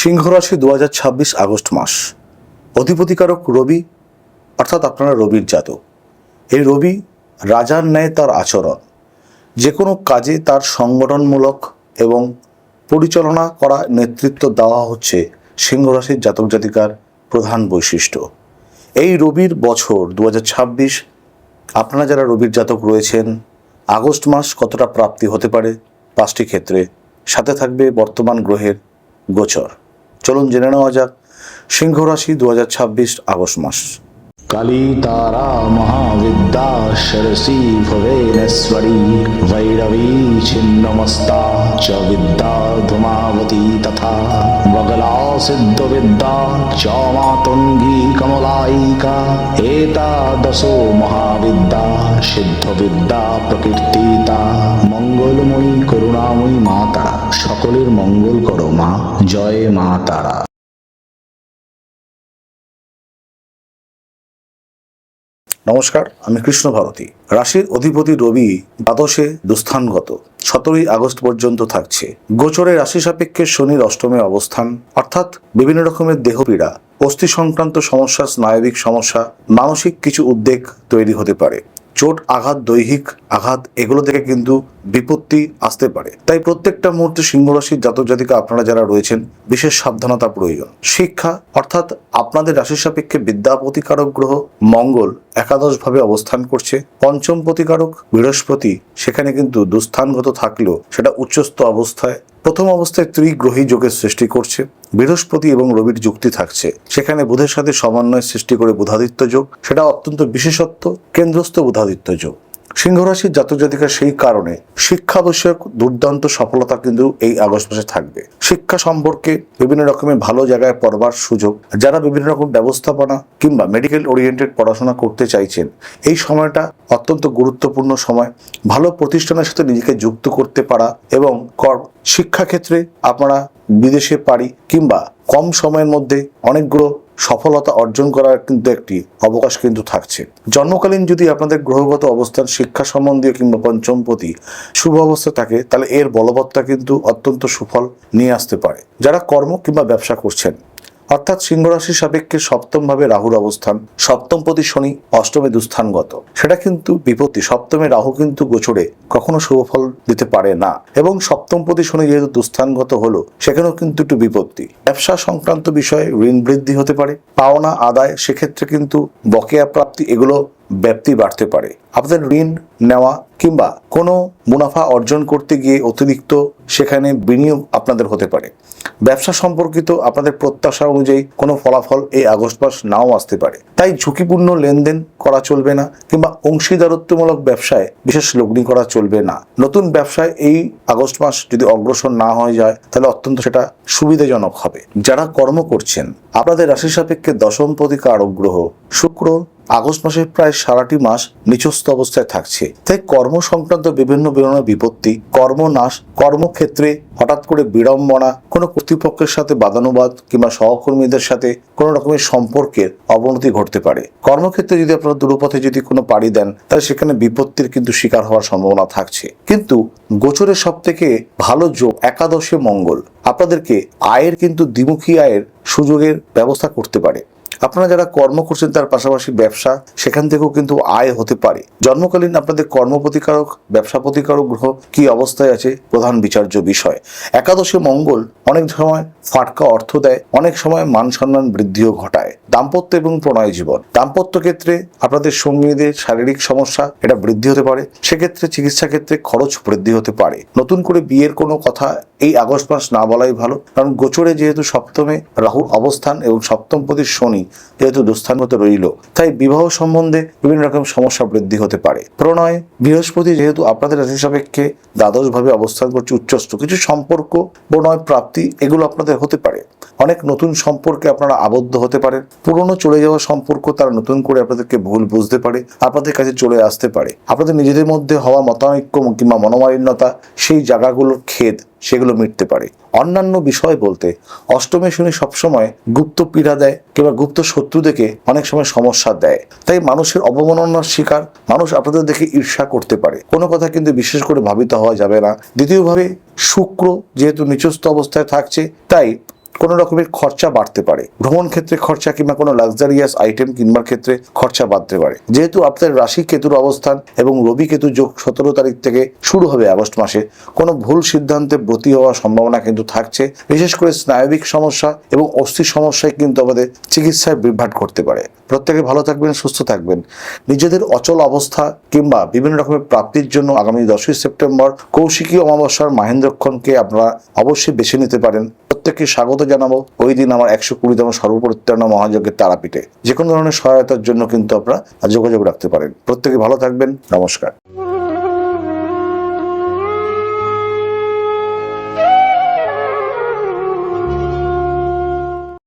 সিংহ রাশি 2026 আগস্ট মাস। অধিপতিকারক রবি, অর্থাৎ আপনারা রবির জাতক। এই রবি রাজার ন্যায় তার আচরণ, যে কোনো কাজে তার সংগঠনমূলক এবং পরিচালনা করা নেতৃত্ব দেওয়া হচ্ছে সিংহ রাশির জাতক জাতিকার প্রধান বৈশিষ্ট্য। এই রবির বছর 2026 আপনারা যারা রবির জাতক রয়েছেন, আগস্ট মাস কতটা প্রাপ্তি হতে পারে 5টি ক্ষেত্রে, সাথে থাকবে বর্তমান গ্রহের গোচর। চলুন জেনে নেওয়া যাক সিংহ রাশি 2026 আগস্ট মাস। কালী তারা মহাবিদ্যা সরসী ভুবনেশ্বরী ভৈরবী ছিন্নমস্তা চ বিদ্যা ধূমাবতী তথা বগলা সিদ্ধ বিদ্যা চ মাতঙ্গী কমলায়িকা এতাদশো মহাবিদ্যা সিদ্ধ বিদ্যা প্রকীর্তিতা। মঙ্গলময়ী করুণাময়ী মা তারা, সকলের মঙ্গল করো মা। জয় মা তারা। নমস্কার, আমি কৃষ্ণ ভারতী। রাশির অধিপতি রবি দ্বাদশে দুস্থানগত 17ই আগস্ট পর্যন্ত থাকছে। গোচরে রাশি সাপেক্ষে শনির অষ্টমে অবস্থান, অর্থাৎ বিভিন্ন রকমের দেহপীড়া, অস্থি সংক্রান্ত সমস্যা, স্নায়বিক সমস্যা, মানসিক কিছু উদ্বেগ তৈরি হতে পারে। চোট আঘাত, দৈহিক আঘাত, এগুলো থেকে কিন্তু বিপত্তি আসতে পারে। তাই প্রত্যেকটা মুহূর্তে সিংহ রাশির জাতক জাতিকা আপনারা যারা রয়েছেন, বিশেষ সাবধানতা প্রয়োজন। শিক্ষা, অর্থাৎ আপনাদের রাশির সাপেক্ষে বিদ্যা প্রতিকারক গ্রহ মঙ্গল একাদশভাবে অবস্থান করছে। পঞ্চম প্রতিকারক বৃহস্পতি সেখানে কিন্তু দুস্থানগত থাকলেও সেটা উচ্চস্থ অবস্থায়। প্রথম অবস্থায় ত্রিগ্রহী যোগের সৃষ্টি করছে। বৃহস্পতি এবং রবির যুক্তি থাকছে, সেখানে বুধের সাথে সমন্বয় সৃষ্টি করে বুধাদিত্য যোগ, সেটা অত্যন্ত বিশেষত্ব কেন্দ্রস্থ বুধাদিত্য যোগ। সিংহ রাশির জাতক জাতিকা সেই কারণে শিক্ষা বিষয়ক দুর্দান্ত সফলতা কিন্তু এই আগস্ট মাসে থাকবে। শিক্ষা সম্পর্কে বিভিন্ন রকমের ভালো জায়গায় পড়বার সুযোগ, যারা বিভিন্ন রকম ব্যবস্থাপনা কিংবা মেডিকেল ওরিয়েন্টেড পড়াশোনা করতে চাইছেন, এই সময়টা অত্যন্ত গুরুত্বপূর্ণ সময়। ভালো প্রতিষ্ঠানের সাথে নিজেকে যুক্ত করতে পারা এবং শিক্ষাক্ষেত্রে আপনারা বিদেশে পাড়ি কিংবা কম সময়ের মধ্যে অনেকগুলো সফলতা অর্জন করার কিন্তু একটি অবকাশ কিন্তু থাকছে। জন্মকালীন যদি আপনাদের গ্রহগত অবস্থান শিক্ষা সম্বন্ধীয় কিংবা পঞ্চমপতি শুভ অবস্থা থাকে, তাহলে এর বলবত্তা কিন্তু অত্যন্ত সুফল নিয়ে আসতে পারে। যারা কর্ম কিংবা ব্যবসা করছেন, অর্থাৎ সিংহ রাশির সাপেক্ষে সপ্তমভাবে রাহুর অবস্থান, সপ্তমপতি শনি অষ্টমে দুস্থানগত, সেটা কিন্তু বিপত্তি। সপ্তমে রাহু কিন্তু গোচরে কখনো শুভফল দিতে পারে না, এবং সপ্তমপতি শনি যেহেতু দুস্থানগত হলো, সেখানেও কিন্তু একটু বিপত্তি। ব্যবসা সংক্রান্ত বিষয়ে ঋণ বৃদ্ধি হতে পারে, পাওনা আদায়, সেক্ষেত্রে কিন্তু বকেয়া প্রাপ্তি, এগুলো ব্যাপ্তি বাড়তে পারে। আপনাদের ঋণ নেওয়া কিংবা কোনো মুনাফা অর্জন করতে গিয়ে অতিরিক্ত সেখানে বিনিয়োগ আপনাদের হতে পারে। ব্যবসা সম্পর্কিত আপনাদের প্রত্যাশা অনুযায়ী কোনো ফলাফল এই আগস্ট মাস নাও আসতে পারে। তাই ঝুঁকিপূর্ণ লেনদেন করা চলবে না, কিংবা অংশীদারত্বমূলক ব্যবসায় বিশেষ লগ্নি করা চলবে না। নতুন ব্যবসায় এই আগস্ট মাস যদি অগ্রসর না হয়ে যায়, তাহলে অত্যন্ত সেটা সুবিধাজনক হবে। যারা কর্ম করছেন, আপনাদের রাশি সাপেক্ষে দশম প্রতিকারক গ্রহ শুক্র আগস্ট মাসের প্রায় সারাটি মাস নিচস্থ অবস্থায় থাকছে। তাই কর্ম সংক্রান্ত বিভিন্ন বিপত্তি, কর্মনাশ, কর্মক্ষেত্রে হঠাৎ করে বিড়ম্বনা, কোনো কর্তৃপক্ষের সাথে বাদানুবাদ কিংবা সহকর্মীদের সাথে কোনো রকমের সম্পর্কের অবনতি ঘটতে পারে। কর্মক্ষেত্রে যদি আপনারা দূরপথে যদি কোনো পাড়ি দেন, তাহলে সেখানে বিপত্তির কিন্তু শিকার হওয়ার সম্ভাবনা থাকছে। কিন্তু গোচরের সব থেকে ভালো যোগ একাদশে মঙ্গল আপনাদেরকে আয়ের কিন্তু দ্বিমুখী আয়ের সুযোগের ব্যবস্থা করতে পারে। আপনারা যারা কর্ম করছেন তার পাশাপাশি ব্যবসা, সেখান থেকেও কিন্তু আয় হতে পারে। জন্মকালীন আপনাদের কর্মপ্রতিকারক, ব্যবসা প্রতিকারক গ্রহ কি অবস্থায় আছে, প্রধান বিচার্য বিষয়। একাদশে মঙ্গল অনেক সময় ফাটকা অর্থ দেয়, অনেক সময় মান সম্মান বৃদ্ধিও ঘটায়। দাম্পত্য এবং প্রণয় জীবন, দাম্পত্য ক্ষেত্রে আপনাদের সঙ্গীদের শারীরিক সমস্যা এটা বৃদ্ধি হতে পারে। সেক্ষেত্রে চিকিৎসা ক্ষেত্রে খরচ বৃদ্ধি হতে পারে। নতুন করে বিয়ের কোনো কথা এই আগস্ট মাস না বলাই ভালো, কারণ গোচরে যেহেতু সপ্তমে রাহু অবস্থান এবং সপ্তমপতি শনি যেহেতু দুস্থানগত রইল, তাই বিবাহ সম্বন্ধে বিভিন্ন রকম সমস্যা বৃদ্ধি হতে পারে। প্রণয়, বৃহস্পতি যেহেতু আপনাদের রাশি সাপেক্ষে দ্বাদশভাবে অবস্থান করছে, উচ্চস্থ কিছু সম্পর্ক, প্রণয় প্রাপ্তি, এগুলো আপনাদের হতে পারে। অনেক নতুন সম্পর্কে আপনারা আবদ্ধ হতে পারেন। পুরনো চলে যাওয়া সম্পর্ক তারা নতুন করে আপনাদেরকে ভুল বুঝতে পারে, আপনাদের কাছে চলে আসতে পারে। আপনাদের নিজেদের মধ্যে হওয়া মতানৈক্য কিংবা মনোমালিন্যতা, সেই জায়গাগুলোর খেদ সেগুলো মিটতে পারে। অন্যান্য বিষয় বলতে অষ্টমে শনি সবসময় গুপ্ত পীড়া দেয় কিংবা গুপ্ত শত্রু দেখে অনেক সময় সমস্যা দেয়। তাই মানুষের অবমাননার শিকার, মানুষ আপনাদের দেখে ঈর্ষা করতে পারে। কোনো কথা কিন্তু বিশেষ করে ভাবিত হওয়া যাবে না। দ্বিতীয়ভাবে শুক্র যেহেতু নিচস্থ অবস্থায় থাকছে, তাই কোনো রকমের খরচা বাড়তে পারে। ভ্রমণ ক্ষেত্রে খরচা কিংবা কোনো লাক্সারিয়াস আইটেম কিনবার ক্ষেত্রে খরচা বাড়তে পারে। যেহেতু আপনার রাশি কেতুর অবস্থান এবং রবি কেতু যোগ 17 তারিখ থেকে শুরু হবে আগস্ট মাসে, কোনো ভুল সিদ্ধান্তে ব্রতী হওয়ার সম্ভাবনা কিন্তু থাকছে। বিশেষ করে স্নায়বিক সমস্যা এবং অস্থির সমস্যায় কিন্তু আমাদের চিকিৎসায় বিভ্রাট করতে পারে। প্রত্যেকে ভালো থাকবেন, সুস্থ থাকবেন। নিজেদের অচল অবস্থা কিংবা বিভিন্ন রকমের প্রাপ্তির জন্য আগামী 10ই সেপ্টেম্বর কৌশিকী অমাবস্যার মাহেন্দ্রক্ষণকে আপনারা অবশ্যই বেছে নিতে পারেন। প্রত্যেককে স্বাগত জানাবো ওই দিন আমার 120তম সর্বপরিত্রাণ মহাযজ্ঞের তারাপীঠে। যে কোনো ধরনের সহায়তার জন্য কিন্তু আপনারা যোগাযোগ রাখতে পারেন। প্রত্যেকে ভালো থাকবেন। নমস্কার।